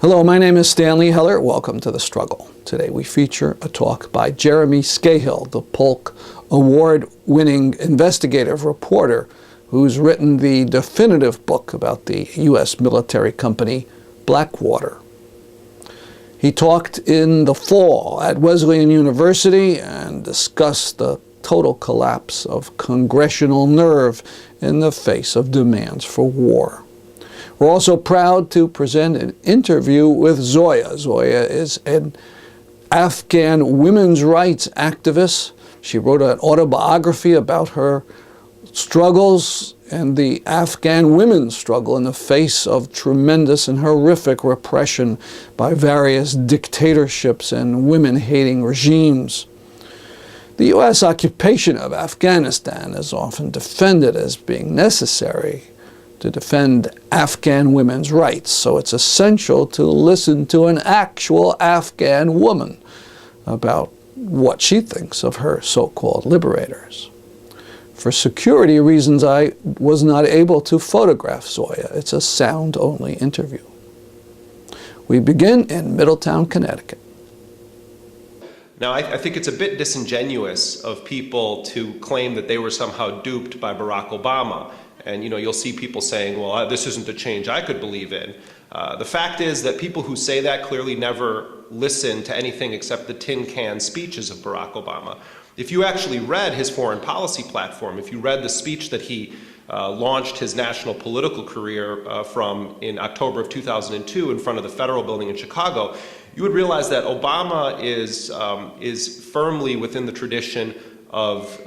Hello, my name is Stanley Heller. Welcome to The Struggle. Today we feature a talk by Jeremy Scahill, the Polk Award-winning investigative reporter who's written the definitive book about the U.S. military company Blackwater. He talked in the fall at Wesleyan University and discussed the total collapse of congressional nerve in the face of demands for war. We're also proud to present an interview with Zoya. Zoya is an Afghan women's rights activist. She wrote an autobiography about her struggles and the Afghan women's struggle in the face of tremendous and horrific repression by various dictatorships and women-hating regimes. The U.S. occupation of Afghanistan is often defended as being necessary to defend Afghan women's rights, so it's essential to listen to an actual Afghan woman about what she thinks of her so-called liberators. For security reasons, I was not able to photograph Zoya. It's a sound-only interview. We begin in Middletown, Connecticut. Now, I think it's a bit disingenuous of people to claim that they were somehow duped by Barack Obama. And you'll see people saying, well, this isn't the change I could believe in. The fact is that people who say that clearly never listen to anything except the tin can speeches of Barack Obama. If you actually read his foreign policy platform, if you read the speech that he launched his national political career from in October of 2002 in front of the Federal Building in Chicago, you would realize that Obama is firmly within the tradition of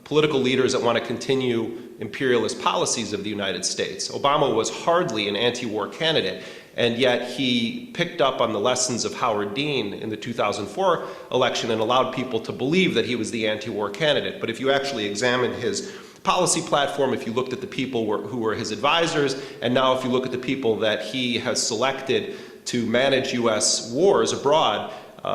political leaders that want to continue imperialist policies of the United States. Obama was hardly an anti-war candidate, and yet he picked up on the lessons of Howard Dean in the 2004 election and allowed people to believe that he was the anti-war candidate. But if you actually examined his policy platform, if you looked at the people who were his advisors, and now if you look at the people that he has selected to manage U.S. wars abroad,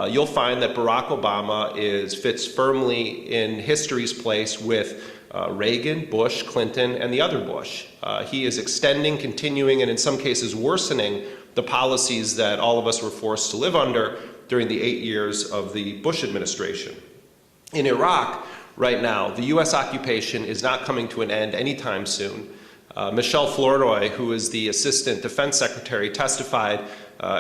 you'll find that Barack Obama fits firmly in history's place with Reagan, Bush, Clinton, and the other Bush. He is extending, continuing, and in some cases worsening the policies that all of us were forced to live under during the 8 years of the Bush administration. In Iraq, right now, the U.S. occupation is not coming to an end anytime soon. Michelle Flournoy, who is the Assistant Defense Secretary, testified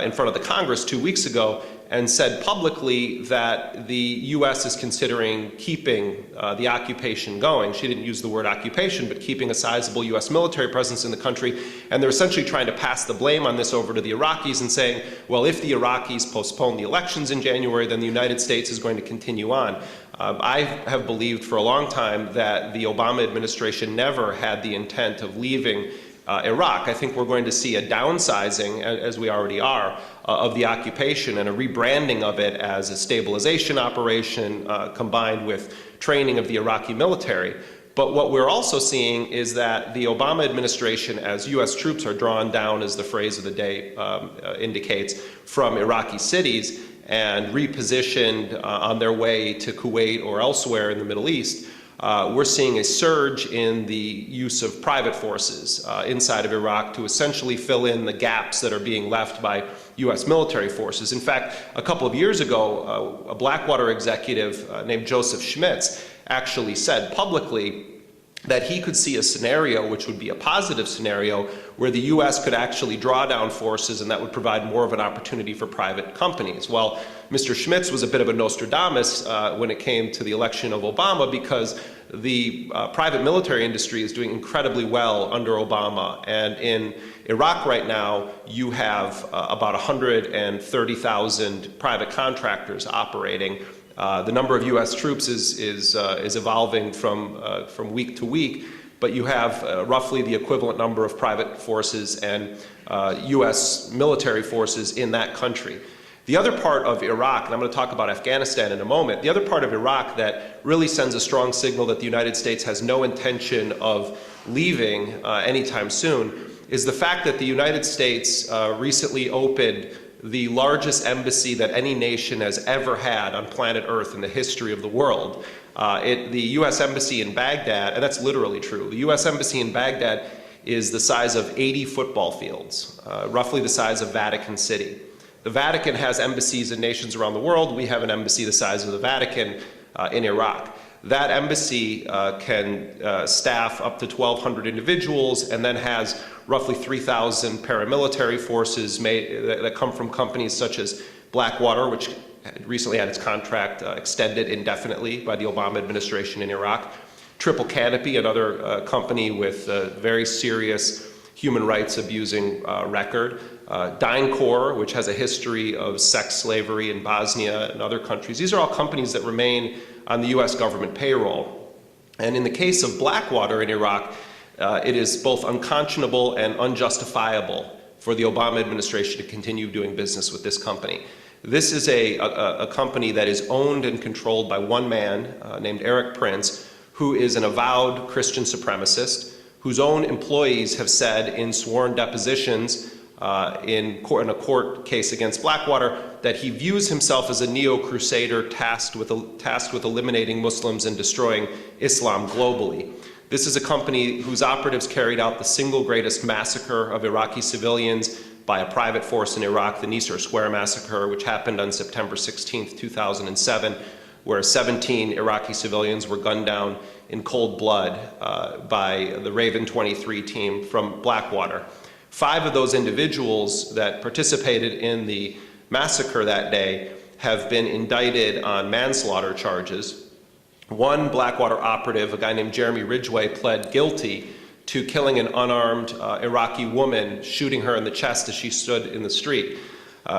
in front of the Congress 2 weeks ago and said publicly that the U.S. is considering keeping the occupation going. She didn't use the word occupation, but keeping a sizable U.S. military presence in the country. And they're essentially trying to pass the blame on this over to the Iraqis and saying, well, if the Iraqis postpone the elections in January, then the United States is going to continue on. I have believed for a long time that the Obama administration never had the intent of leaving Iraq. I think we're going to see a downsizing, as we already are, of the occupation and a rebranding of it as a stabilization operation combined with training of the Iraqi military. But what we're also seeing is that the Obama administration, as U.S. troops are drawn down, as the phrase of the day indicates, from Iraqi cities and repositioned on their way to Kuwait or elsewhere in the Middle East, we're seeing a surge in the use of private forces inside of Iraq to essentially fill in the gaps that are being left by U.S. military forces. In fact, a couple of years ago, a Blackwater executive named Joseph Schmitz actually said publicly that he could see a scenario which would be a positive scenario where the U.S. could actually draw down forces and that would provide more of an opportunity for private companies. Well, Mr. Schmitz was a bit of a Nostradamus when it came to the election of Obama because the private military industry is doing incredibly well under Obama. And in Iraq right now, you have about 130,000 private contractors operating. The number of U.S. troops is evolving from week to week, but you have roughly the equivalent number of private forces and U.S. military forces in that country. The other part of Iraq, and I'm going to talk about Afghanistan in a moment, the other part of Iraq that really sends a strong signal that the United States has no intention of leaving anytime soon is the fact that the United States recently opened the largest embassy that any nation has ever had on planet Earth in the history of the world. The U.S. Embassy in Baghdad, and that's literally true, the U.S. Embassy in Baghdad is the size of 80 football fields, roughly the size of Vatican City. The Vatican has embassies in nations around the world. We have an embassy the size of the Vatican in Iraq. That embassy can staff up to 1,200 individuals and then has roughly 3,000 paramilitary forces that come from companies such as Blackwater, which recently had its contract extended indefinitely by the Obama administration in Iraq. Triple Canopy, another company with a very serious human rights abusing record. DynCorp, which has a history of sex slavery in Bosnia and other countries. These are all companies that remain on the US government payroll. And in the case of Blackwater in Iraq, it is both unconscionable and unjustifiable for the Obama administration to continue doing business with this company. This is a company that is owned and controlled by one man named Erik Prince, who is an avowed Christian supremacist, whose own employees have said in sworn depositions in a court case against Blackwater that he views himself as a neo-crusader tasked with eliminating Muslims and destroying Islam globally. This is a company whose operatives carried out the single greatest massacre of Iraqi civilians by a private force in Iraq, the Nisour Square massacre, which happened on September 16, 2007, where 17 Iraqi civilians were gunned down in cold blood by the Raven 23 team from Blackwater. 5 of those individuals that participated in the massacre that day have been indicted on manslaughter charges. One Blackwater operative, a guy named Jeremy Ridgway, pled guilty to killing an unarmed Iraqi woman, shooting her in the chest as she stood in the street.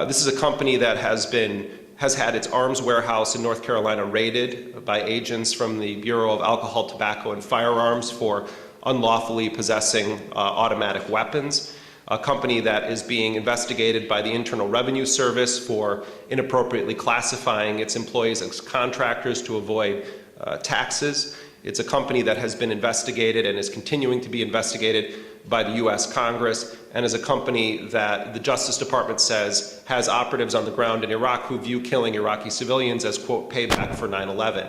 This is a company that has had its arms warehouse in North Carolina raided by agents from the Bureau of Alcohol, Tobacco, and Firearms for unlawfully possessing automatic weapons. A company that is being investigated by the Internal Revenue Service for inappropriately classifying its employees as contractors to avoid taxes. It's a company that has been investigated and is continuing to be investigated by the US Congress, and is a company that the Justice Department says has operatives on the ground in Iraq who view killing Iraqi civilians as, quote, payback for 9/11.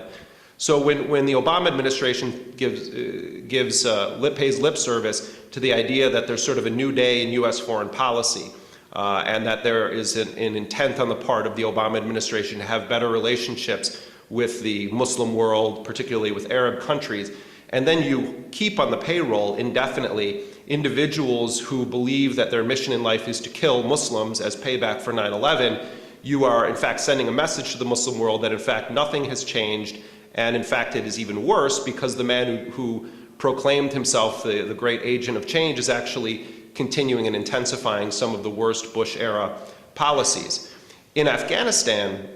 So when the Obama administration pays lip service to the idea that there's sort of a new day in US foreign policy, and that there is an intent on the part of the Obama administration to have better relationships with the Muslim world, particularly with Arab countries, and then you keep on the payroll indefinitely individuals who believe that their mission in life is to kill Muslims as payback for 9/11, you are in fact sending a message to the Muslim world that in fact nothing has changed, and in fact it is even worse because the man who proclaimed himself the great agent of change is actually continuing and intensifying some of the worst Bush-era policies. In Afghanistan,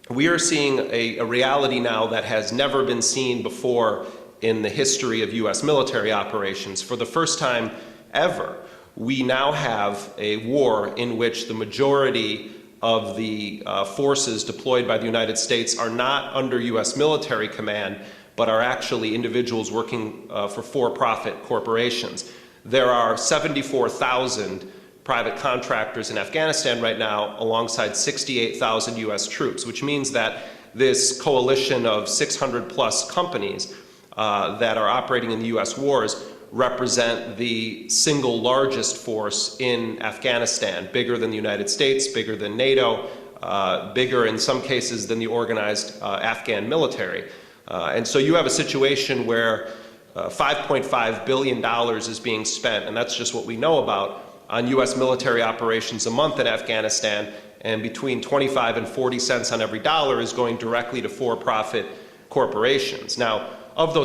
we are seeing a reality now that has never been seen before in the history of US military operations. For the first time ever, we now have a war in which the majority of the forces deployed by the United States are not under US military command, but are actually individuals working for for-profit corporations. There are 74,000 private contractors in Afghanistan right now, alongside 68,000 US troops, which means that this coalition of 600 plus companies that are operating in the US wars represent the single largest force in Afghanistan, bigger than the United States, bigger than NATO, bigger in some cases than the organized Afghan military. And so you have a situation where $5.5 billion is being spent, and that's just what we know about, on US military operations a month in Afghanistan, and between 25 and 40 cents on every dollar is going directly to for-profit corporations. Now, of those